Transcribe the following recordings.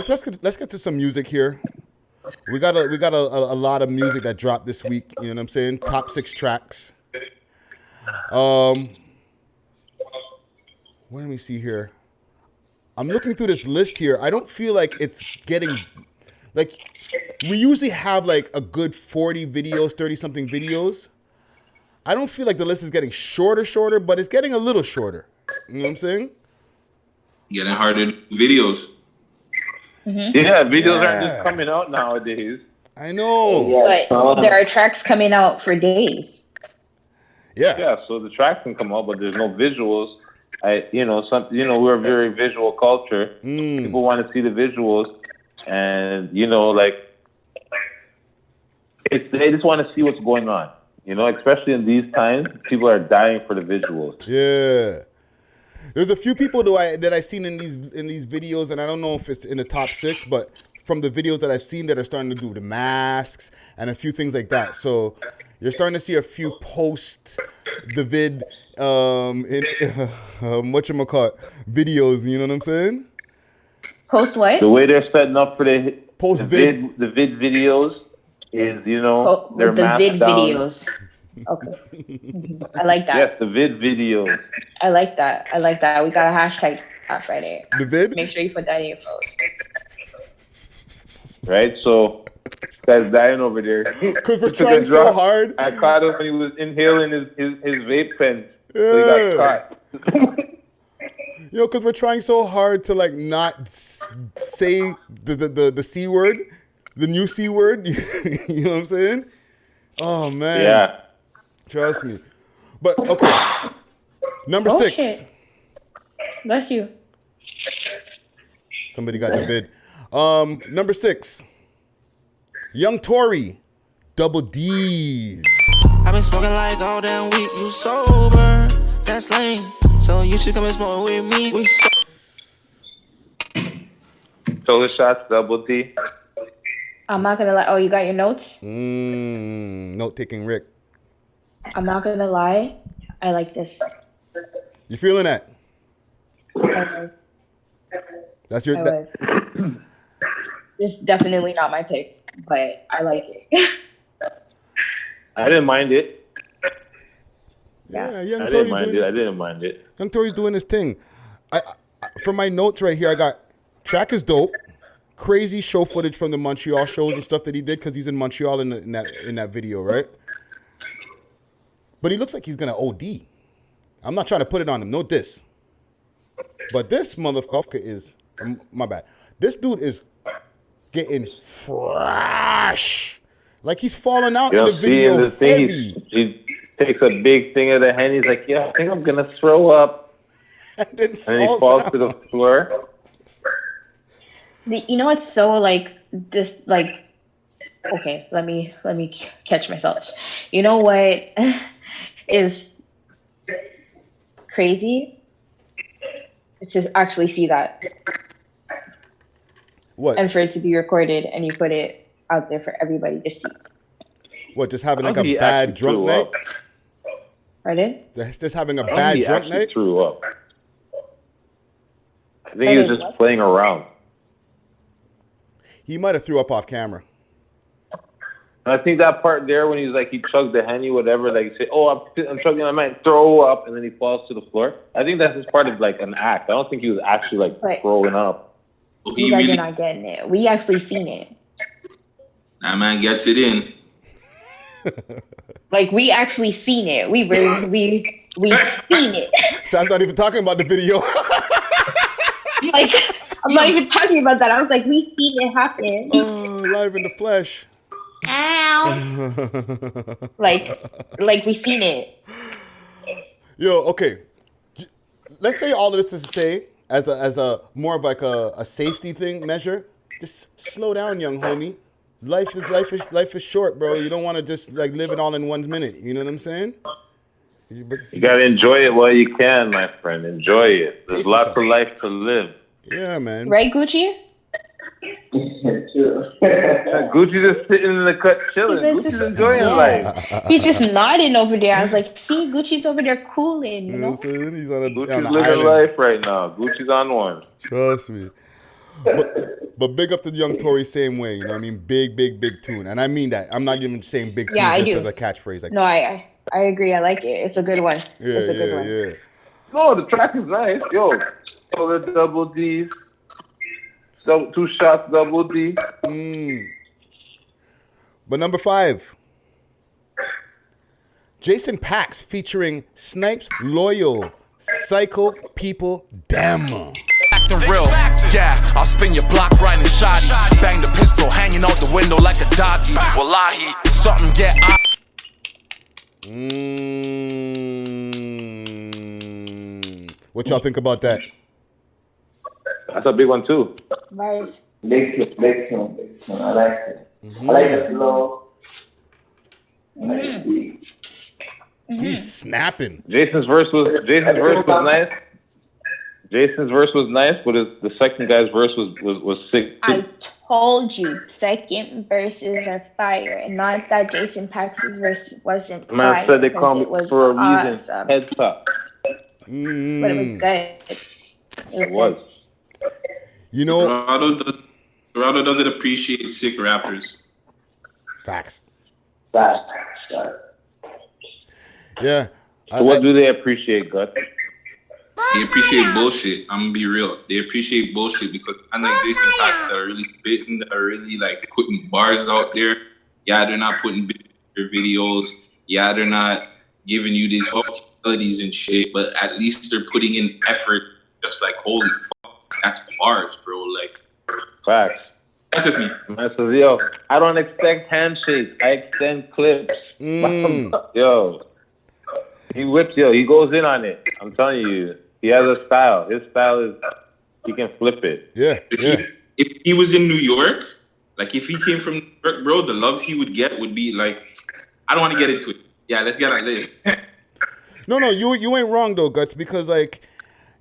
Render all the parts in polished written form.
let's get to some music here. We got a lot of music that dropped this week. You know what I'm saying? Top 6 tracks. Let me see here. I'm looking through this list here. I don't feel like it's getting like we usually have like a good 40 videos, 30 something videos. I don't feel like the list is getting shorter, but it's getting a little shorter. You know what I'm saying? Getting harder to do videos. Mm-hmm. Yeah, videos aren't just coming out nowadays. I know. But there are tracks coming out for days. Yeah. Yeah, so the tracks can come out, but there's no visuals. We're a very visual culture. People want to see the visuals, and they just want to see what's going on. Especially in these times, people are dying for the visuals. Yeah. There's a few people that I've seen in these videos, and I don't know if it's in the top 6, but from the videos that I've seen that are starting to do the masks and a few things like that. So you're starting to see a few post the vid videos. You know what I'm saying? Post what? The way they're setting up for the vid videos is they're the vid down. Videos. Okay. I like that. Yes, the vid videos. I like that. We got a hashtag on Friday. The vid? Make sure you put that in your post. Right? So, this guy's dying over there. Because we're trying so hard. I caught him when he was inhaling his vape pen. So he got caught. Because we're trying so hard to like not say the C word, the new C word. You know what I'm saying? Oh, man. Yeah. Trust me. But, okay. Number 6. Shit. Bless you. Somebody got the vid. Number 6. Young Tory. Double D's. I've been smoking like all damn week. You sober. That's lame. So you should come and smoke with me. Shoulder shots, double D. I'm not gonna lie. Oh, you got your notes? Note taking Rick. I'm not gonna lie. I like this. You feeling that? I That's your. was. It's definitely not my pick, but I like it. I didn't mind it. Yeah, Young I Tory's didn't mind it. Young Tory's doing his thing. For my notes right here, I got track is dope. Crazy show footage from the Montreal shows and stuff that he did because he's in Montreal in that video, right? But he looks like he's gonna OD. I'm not trying to put it on him. Note this. But this motherfucker is my bad. This dude is getting fresh. Like he's falling out in the video heavy. He takes a big thing of the hand. He's like, yeah, I think I'm gonna throw up. And then he falls to the floor. You know what's so like this like okay, let me catch myself. You know what is crazy? It's just actually see that. What? And for it to be recorded and you put it out there for everybody to see. What, just having like a bad drunk night? Pardon? Just having a bad drunk night? He threw up. I think he was just playing around. He might have threw up off camera. I think that part there when he's like, he chugged the Henny, whatever, like, say, oh, I'm chugging, I might throw up, and then he falls to the floor. I think that's just part of, like, an act. I don't think he was actually, like throwing up. You guys are not getting it. We actually seen it. That man gets it in. Like, we actually seen it. We seen it. Sam's not even talking about the video. Like, I'm not even talking about that. I was like, we seen it happen. Oh, live in the flesh. Ow. like we seen it. Yo, okay. Let's say all of this is to say as a more of like a safety thing measure. Just slow down, young homie. Life is short, bro. You don't want to just like live it all in 1 minute. You know what I'm saying? You gotta enjoy it while you can, my friend. Enjoy it. There's lots of life to live. Yeah, man. Right, Gucci? Gucci's just sitting in the cut chilling. Gucci's enjoying life. He's just nodding over there. I was like, see, Gucci's over there cooling. You know what I'm saying? He's on Gucci's on living island. life right now. Gucci's on one. Trust me. But big up to the young Tory same way, you know what I mean? Big tune. And I mean that. I'm not even saying big tune just as a catchphrase. Like, no, I agree. I like it. It's a good one. Yeah, it's a good one. Yeah. No, the track is nice. Yo, the double D's. So 2 shots, double D. But number 5, Jason Pax featuring Snipes Loyal, Psycho People Damn. Acting real, yeah, I'll spin your block riding shoddy. Bang the pistol hanging out the window like a doggy. Wallahi, something get What y'all think about that? That's a big one too. Bars. Big tune. I like it. I like the flow. I like the beat. He's snapping. Jason's verse was nice. Jason's verse was nice, but the second guy's verse was sick. I told you, second verses are fire, and not that Jason Pax's verse wasn't fire. Man said they called me for a reason. Awesome. Head top. But it was good. It was. You know, Dorado doesn't appreciate sick rappers. Facts. Fast. Yeah. So what do they appreciate, Gut? They appreciate bullshit. I'm gonna be real. They appreciate bullshit because I like Jason Pax that are really spitting, that are really like putting bars out there. Yeah, they're not putting their videos. Yeah, they're not giving you these melodies and shit. But at least they're putting in effort. Just like holy fuck, that's bars, bro. Like Facts. that's just me. Man says, yo, I don't expect handshakes. I extend clips. Yo, he whips. Yo, he goes in on it. I'm telling you, he has a style. His style is he can flip it. Yeah. If he was in New York, like if he came from New York, bro, the love he would get would be like, I don't want to get into it. Yeah, let's get on it later. No, you ain't wrong though, Guts, because like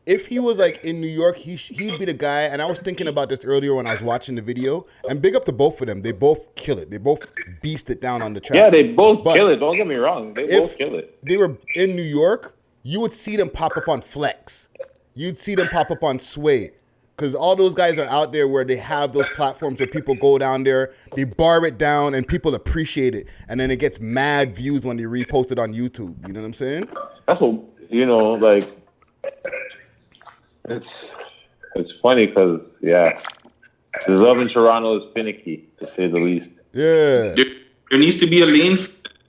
if he was like in New York, he'd be the guy. And I was thinking about this earlier when I was watching the video. And big up to both of them. They both kill it. They both beast it down on the track. Yeah, they both kill it. Don't get me wrong. They both kill it. They were in New York, you would see them pop up on Flex. You'd see them pop up on Sway. Because all those guys are out there where they have those platforms where people go down there, they bar it down, and people appreciate it. And then it gets mad views when they repost it on YouTube. You know what I'm saying? That's what, like, it's funny because, yeah, the love in Toronto is finicky, to say the least. Yeah. There needs to be a lane.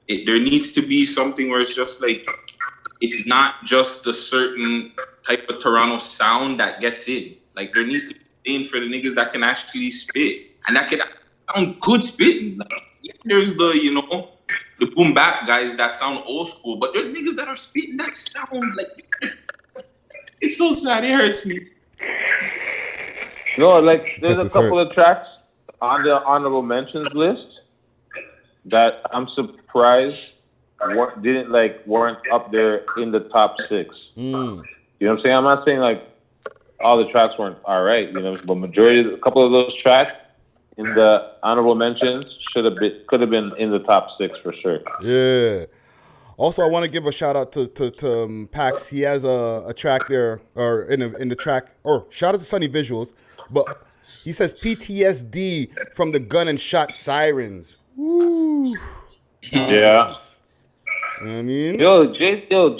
There needs to be something where it's just like, it's not just a certain type of Toronto sound that gets in. Like, there needs to be a lane for the niggas that can actually spit. And that can sound good spitting. Like, yeah, there's the boom bap guys that sound old school, but there's niggas that are spitting that sound like, it's so sad. It hurts me. No, like, there's a couple of tracks on the honorable mentions list that I'm surprised weren't up there in the top 6. You know what I'm saying? I'm not saying like all the tracks weren't all right, but a couple of those tracks in the honorable mentions could have been in the top 6 for sure. Yeah. Also, I want to give a shout out to Pax. He has a track there, or in the track, or shout out to Sunny Visuals, but he says PTSD from the gun and shot sirens. Woo. Yeah. You know what I mean?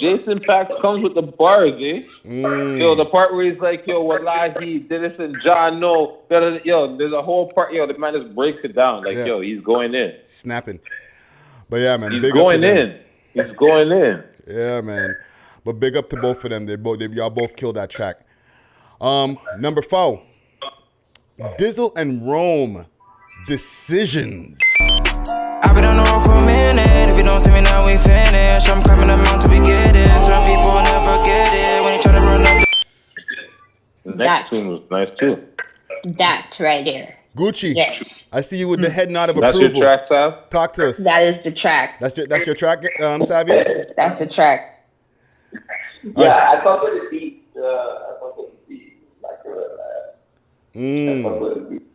Jason Pax comes with the bars, eh? Yo, the part where he's like, yo, wallahi, Dennis John, no. Yo, there's a whole part, the man just breaks it down. Like, yo, he's going in. Snapping. But yeah, man. He's going in. He's going in. Yeah, man. But big up to both of them. Y'all both killed that track. Number 4. Dizzle and Rome. Decisions. I've been on the road for a minute. If you don't see me now, we finish. I'm climbing the mountain till we get it. Some people never get it when you try to run up. The next tune was nice too. That right there. Gucci. Yes. I see you with the head nod of That's approval. your track, Sav? Talk to us. That is the track. That's your track, Savy? That's the track. Yeah, I fuck with the beat. Like, I fuck with the beat.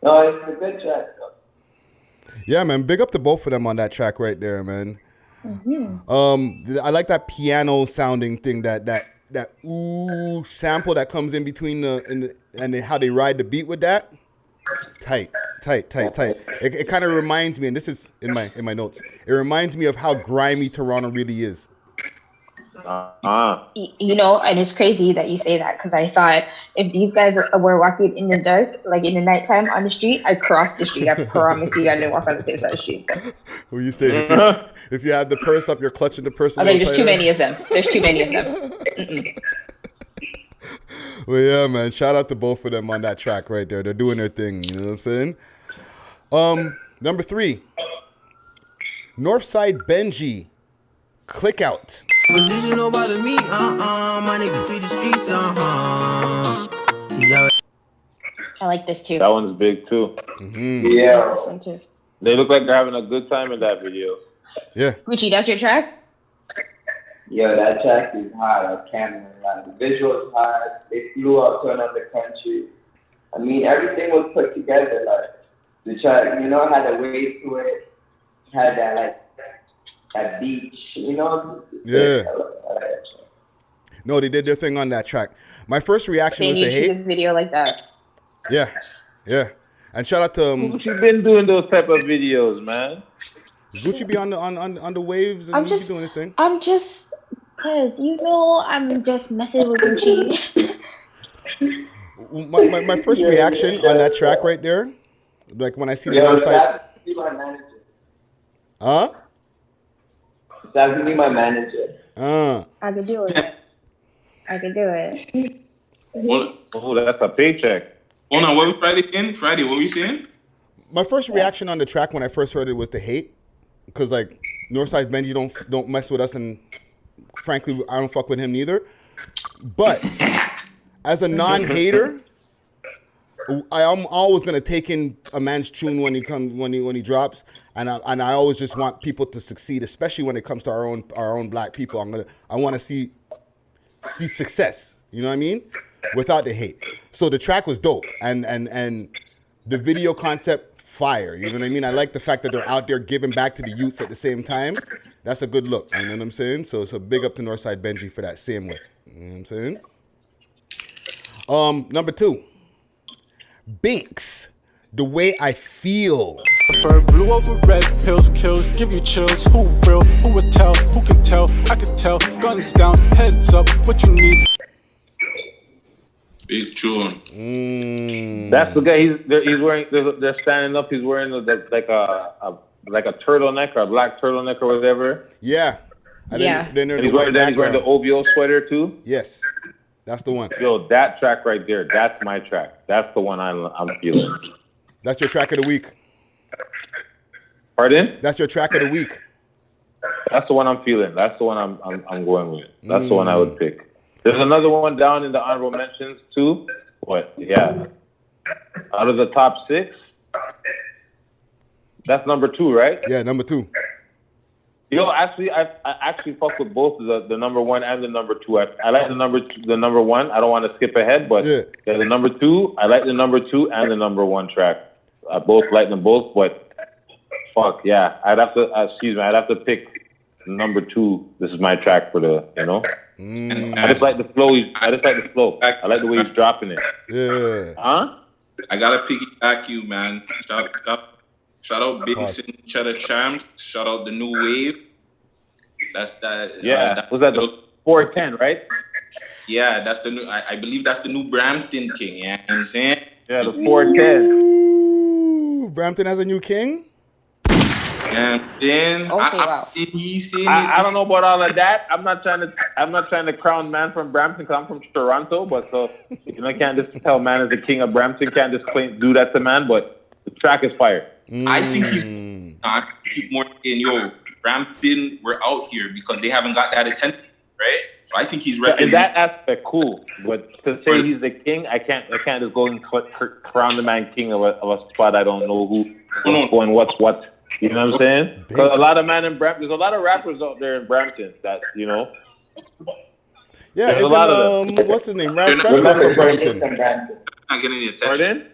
No, it's a good track. Yeah, man. Big up to both of them on that track right there, man. I like that piano sounding thing that that ooh sample that comes in between and how they ride the beat with that. Tight. It kind of reminds me, and this is in my notes. It reminds me of how grimy Toronto really is. You know, and it's crazy that you say that because I thought if these guys were walking in the dark, like in the nighttime on the street, I'd cross the street. I promise you, I didn't walk on the same side of the street. What you say? If you have the purse up, you're clutching the purse. I think there's too many of them. There's too many of them. Mm-mm. Well, yeah, man. Shout out to both of them on that track right there. They're doing their thing. You know what I'm saying? Number 3, Northside Benji, Click Out. Position don't bother me, my nigga feed the streets, I like this too. That one's big too. Mm-hmm. Yeah. This one too. They look like they're having a good time in that video. Yeah. Gucci, that's your track? Yo, that track is hard. I can't lie. The visual is hard. They flew out to another country. I mean, everything was put together. Like the track, you know, had a wave to it. Had that like that beach, you know. Yeah. No, they did their thing on that track. My first reaction was to hate. This video like that. Yeah. And shout out to Gucci been doing those type of videos, man. Gucci be on the waves and he be doing his thing. I'm just, cause you know, I'm just messing with Gucci. My first reaction on that track right there, like when I see the Northside. My manager. Huh? That's gonna be my manager. I could do it. Oh, that's a paycheck. Hold on, what was Friday again? Friday, what were you saying? My first reaction on the track when I first heard it was to hate, because like Northside Benji don't mess with us, and frankly I don't fuck with him neither. But as a non-hater, I'm always gonna take in a man's tune when he drops, and I always just want people to succeed, especially when it comes to our own black people. I want to see success. You know what I mean? Without the hate. So the track was dope, and the video concept fire. You know what I mean? I like the fact that they're out there giving back to the youths at the same time. That's a good look. You know what I'm saying? So big up to Northside Benji for that same way. You know what I'm saying? Number 2, Binks, The Way I Feel. Prefer blue over red, pills, kills, give you chills. Who will, who would tell, who can tell, I can tell. Guns down, heads up, what you need. Big tune. That's the guy. He's wearing. They're standing up. He's wearing like a turtleneck or a black turtleneck or whatever. Yeah. And then he's wearing the OVO sweater too. Yes, that's the one. Yo, that track right there. That's my track. That's the one I'm feeling. That's your track of the week. Pardon? That's your track of the week. That's the one I'm feeling. That's the one I'm going with. That's the one I would pick. There's another one down in the honorable mentions too. But yeah, out of the top 6, that's number 2, right? Yeah, number 2. Yo, actually, I actually fuck with both the number 1 and the number 2. I like the number 1. I don't want to skip ahead, but yeah, the number 2. I like the number 2 and the number 1 track. I both like them both, but fuck yeah, I'd have to pick number 2. This is my track for the, you know. I just like the flow. I like the way he's dropping it. Yeah. Huh? I gotta piggyback you, man. Shout out Bigson, Cheddar Champs. Shout out the New Wave. That's that. Yeah. Was that the 410, right? Yeah, that's the new. I believe that's the new Brampton king. You know what I'm saying? Yeah, the 410. Ooh, Brampton has a new king. And then wow. I don't know about all of that. I'm not trying to crown man from Brampton because I'm from Toronto, but so you know, I can't just tell man is the king of Brampton. Can't just do that to man. But the track is fire. I think he's not more in Brampton. We're out here because they haven't got that attention, right? So I think he's repping. In that aspect, cool. But to say he's the king, I can't just go and crown the man king of a spot. I don't know who's going what's what. You know what I'm saying? Because a lot of there's a lot of rappers out there in Brampton that, you know. Yeah, there's a lot of them. What's his name? Rash Fresh goes from Brampton. Not getting the attention. Pardon?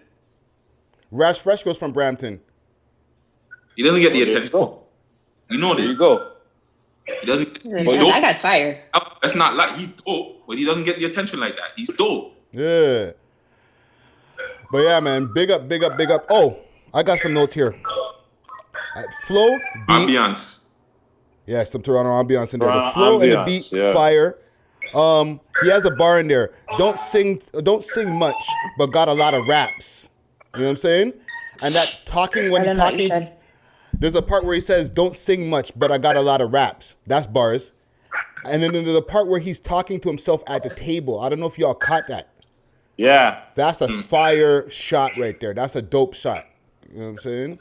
Rash Fresh goes from Brampton. He doesn't get the attention. Go. You know this. There you go. He doesn't. He's That dope. guy's fire. That's not like he's dope, but he doesn't get the attention like that. He's dope. Yeah. But yeah, man, big up. Oh, I got some notes here. Flow, beat. Ambiance. Yeah, some Toronto ambiance in there. The Toronto flow and the ambiance, beat, yeah. fire. He has a bar in there. Don't sing much, but got a lot of raps. You know what I'm saying? And that talking when he's talking. There's a part where he says, "Don't sing much, but I got a lot of raps." That's bars. And then there's a part where he's talking to himself at the table. I don't know if y'all caught that. Yeah. That's a fire shot right there. That's a dope shot. You know what I'm saying?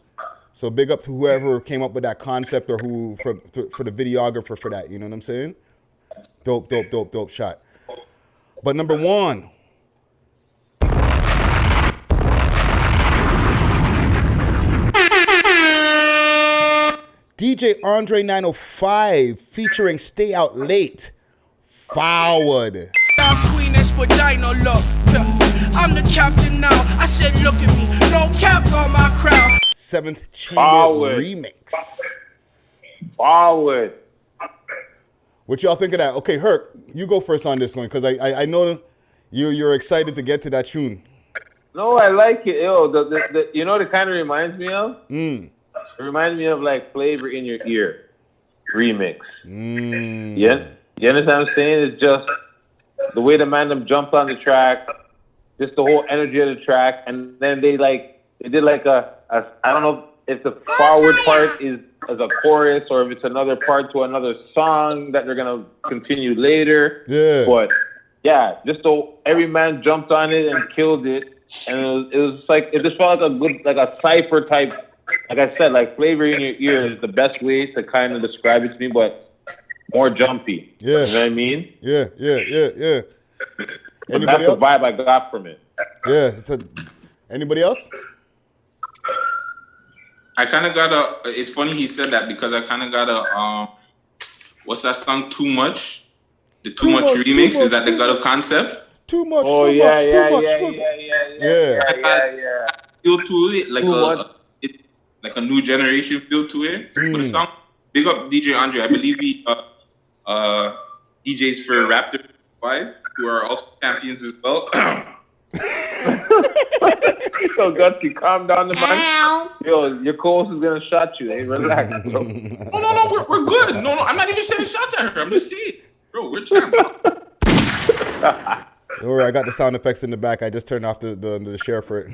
So big up to whoever came up with that concept or who for the videographer for that. You know what I'm saying? Dope shot. But number one. DJ Andre 905 featuring Stay Out Late. Forward. Queen Espadino, look. I'm the captain now. I said, look at me. No cap on my crown. Seventh Chamber Forward. remix. Forward. What y'all think of that? Okay, Herc, you go first on this one because I know you're excited to get to that tune. No, I like it. Yo, the you know what it kind of reminds me of? It reminds me of like Flavor in Your Ear remix. Yeah? You understand what I'm saying? It's just the way the man them jumped on the track, just the whole energy of the track, and then they did like a I don't know if the forward part is as a chorus or if it's another part to another song that they're gonna continue later. Yeah. But yeah, just so every man jumped on it and killed it, and it was like it just felt like a good like a cipher type. Like I said, like Flavor in Your Ear is the best way to kind of describe it to me, but more jumpy. Yeah. You know what I mean? Yeah. But that's the vibe I got from it. Yeah. So, anybody else? I kind of got it's funny he said that because I kind of got what's that song? Too Much? The Too Much remix? Is that the gutter concept? Too much. Oh, too yeah, much. yeah, Too much. yeah. Feel to it like a new generation feel to it. But the song, big up DJ Andre. I believe he DJs for Raptor 5, who are also champions as well. So Gutsy, calm down the man. Yo, your co-host is gonna shot you. Hey, relax, bro. No, we're good. No, I'm not even sending shots at her. I'm just saying, bro, we're champs. Don't worry, I got the sound effects in the back. I just turned off the share for it.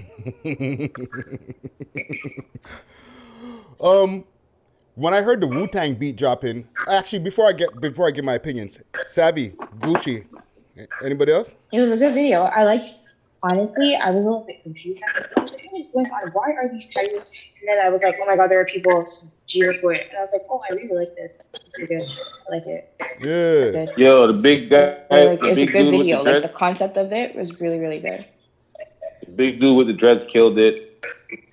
When I heard the Wu-Tang beat drop in, actually before I get my opinions, Savy, Gucci, anybody else? It was a good video. Honestly, I was a little bit confused. I was like, what is going on? Why are these titles? And then I was like, oh my God, there are people cheers for it. And I was like, oh, I really like this. This is good. I like it. Yeah. Yo, the big guy. It's a good video. Like the concept of it was really, really good. The big dude with the dreads killed it.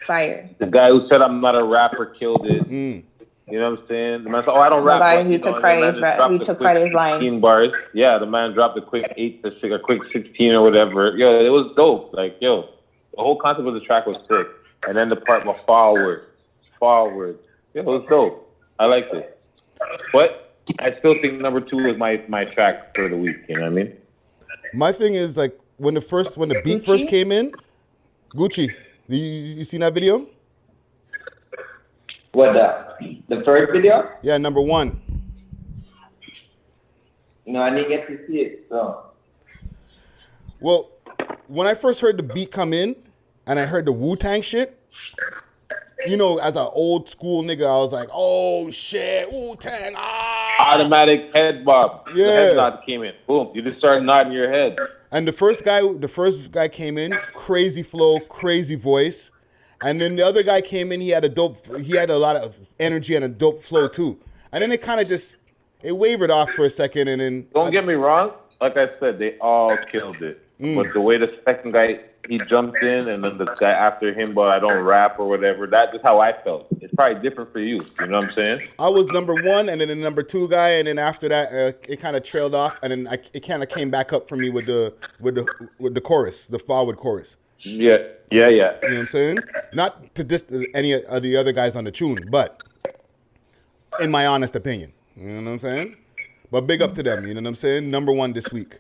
Fire. The guy who said I'm not a rapper killed it. You know what I'm saying? The man said, "Oh, I don't rap." The guy who took Friday's line. 16 bars. Yeah, the man dropped a quick 16 or whatever. Yo, it was dope. Like, yo, the whole concept of the track was sick. And then the part was forward. Yo, it was dope. I liked it. But I still think number 2 is my track for the week. You know what I mean? My thing is like when the beat first came in, Gucci. You seen that video? What, the first video? Yeah, number 1. No, I didn't get to see it, so. Well, when I first heard the beat come in and I heard the Wu-Tang shit, you know, as an old school nigga, I was like, oh shit, Wu-Tang, Automatic head bob. Yeah. The head nod came in. Boom. You just started nodding your head. And the first guy came in, crazy flow, crazy voice. And then the other guy came in, he had a lot of energy and a dope flow too. And then it kind of it wavered off for a second and then... Don't get me wrong. Like I said, they all killed it. But the way the second guy, he jumped in and then the guy after him, but I don't rap or whatever, that's just how I felt. It's probably different for you. You know what I'm saying? I was number 1 and then the number 2 guy. And then after that, it kind of trailed off. And then it kind of came back up for me with the chorus, the forward chorus. Yeah. You know what I'm saying? Not to diss any of the other guys on the tune, but in my honest opinion. You know what I'm saying? But big up to them, you know what I'm saying? Number 1 this week.